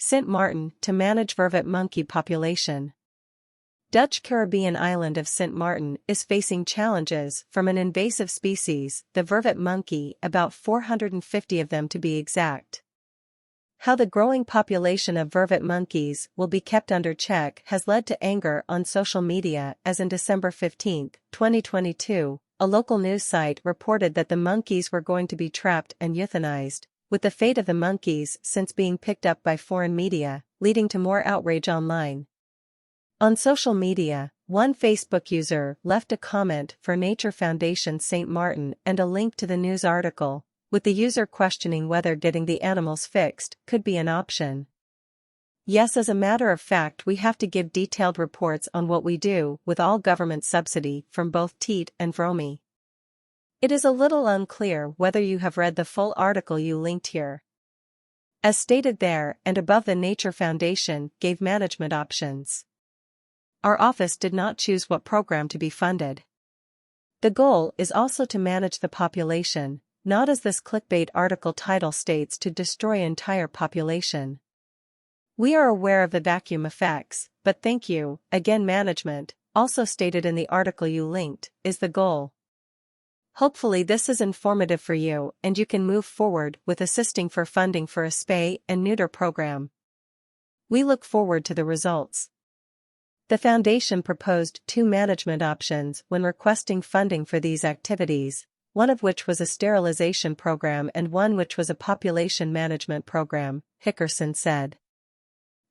Sint Maarten to manage vervet monkey population. Dutch Caribbean island of Sint Maarten is facing challenges from an invasive species, the vervet monkey, about 450 of them to be exact. How the growing population of vervet monkeys will be kept under check has led to anger on social media, as in December 15, 2022, a local news site reported that the monkeys were going to be trapped and euthanized, with the fate of the monkeys since being picked up by foreign media, leading to more outrage online. On social media, one Facebook user left a comment for Nature Foundation St. Maarten and a link to the news article, with the user questioning whether getting the animals fixed could be an option. Yes, as a matter of fact, we have to give detailed reports on what we do with all government subsidy from both Teat and Vromi. It is a little unclear whether you have read the full article you linked here. As stated there and above, the Nature Foundation gave management options. Our office did not choose what program to be funded. The goal is also to manage the population, not, as this clickbait article title states, to destroy entire population. We are aware of the vacuum effects, but thank you, again, management, also stated in the article you linked, is the goal. Hopefully this is informative for you and you can move forward with assisting for funding for a spay and neuter program. We look forward to the results. The Foundation proposed 2 management options when requesting funding for these activities, one of which was a sterilization program and one which was a population management program, Hickerson said.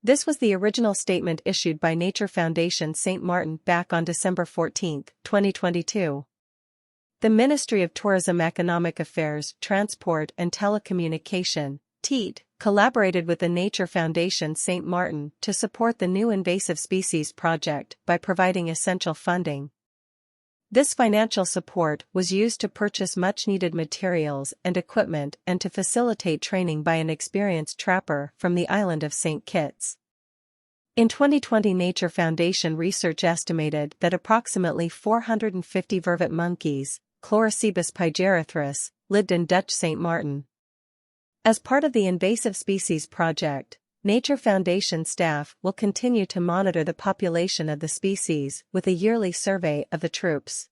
This was the original statement issued by Nature Foundation St. Maarten back on December 14, 2022. The Ministry of Tourism, Economic Affairs, Transport and Telecommunication, TEAT, collaborated with the Nature Foundation St. Maarten to support the new invasive species project by providing essential funding. This financial support was used to purchase much-needed materials and equipment and to facilitate training by an experienced trapper from the island of St. Kitts. In 2020, Nature Foundation research estimated that approximately 450 vervet monkeys, Chlorocebus pygerithris, lived in Dutch St. Maarten. As part of the invasive species project, Nature Foundation staff will continue to monitor the population of the species with a yearly survey of the troops.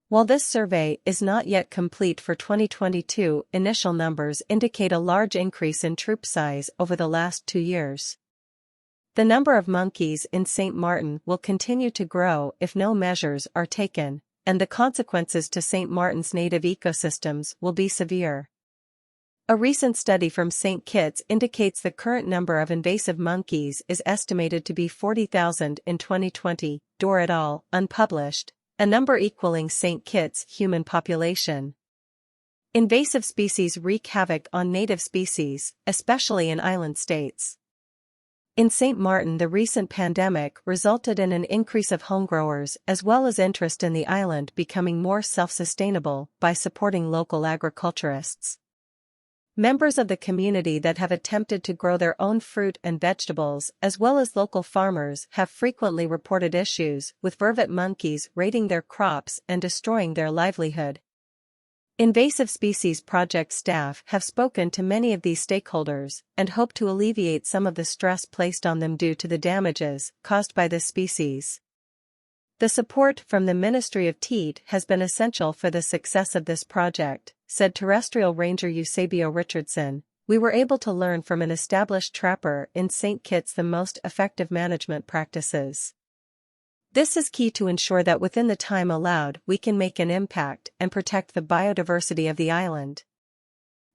While this survey is not yet complete for 2022, initial numbers indicate a large increase in troop size over the last 2 years. The number of monkeys in St. Maarten will continue to grow if no measures are taken, and the consequences to St. Maarten's native ecosystems will be severe. A recent study from St. Kitts indicates the current number of invasive monkeys is estimated to be 40,000 in 2020, Dorr et al., unpublished, a number equaling St. Kitts' human population. Invasive species wreak havoc on native species, especially in island states. In St. Maarten, the recent pandemic resulted in an increase of homegrowers as well as interest in the island becoming more self-sustainable by supporting local agriculturists. Members of the community that have attempted to grow their own fruit and vegetables as well as local farmers have frequently reported issues with vervet monkeys raiding their crops and destroying their livelihood. Invasive Species Project staff have spoken to many of these stakeholders and hope to alleviate some of the stress placed on them due to the damages caused by this species. The support from the Ministry of Teat has been essential for the success of this project, said Terrestrial Ranger Eusebio Richardson. We were able to learn from an established trapper in St. Kitts the most effective management practices. This is key to ensure that within the time allowed we can make an impact and protect the biodiversity of the island.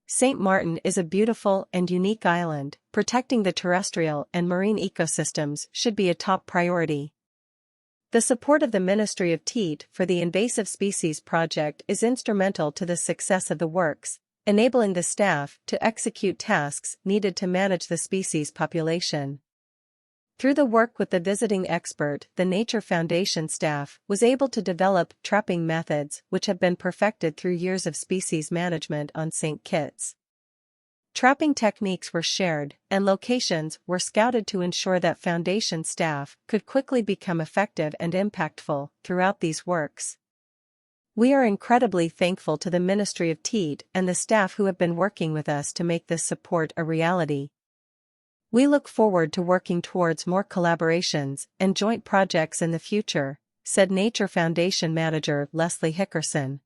St. Maarten is a beautiful and unique island. Protecting the terrestrial and marine ecosystems should be a top priority. The support of the Ministry of Teat for the Invasive Species Project is instrumental to the success of the works, enabling the staff to execute tasks needed to manage the species population. Through the work with the visiting expert, the Nature Foundation staff was able to develop trapping methods which have been perfected through years of species management on St. Kitts. Trapping techniques were shared, and locations were scouted to ensure that Foundation staff could quickly become effective and impactful throughout these works. We are incredibly thankful to the Ministry of Teat and the staff who have been working with us to make this support a reality. We look forward to working towards more collaborations and joint projects in the future, said Nature Foundation manager Leslie Hickerson.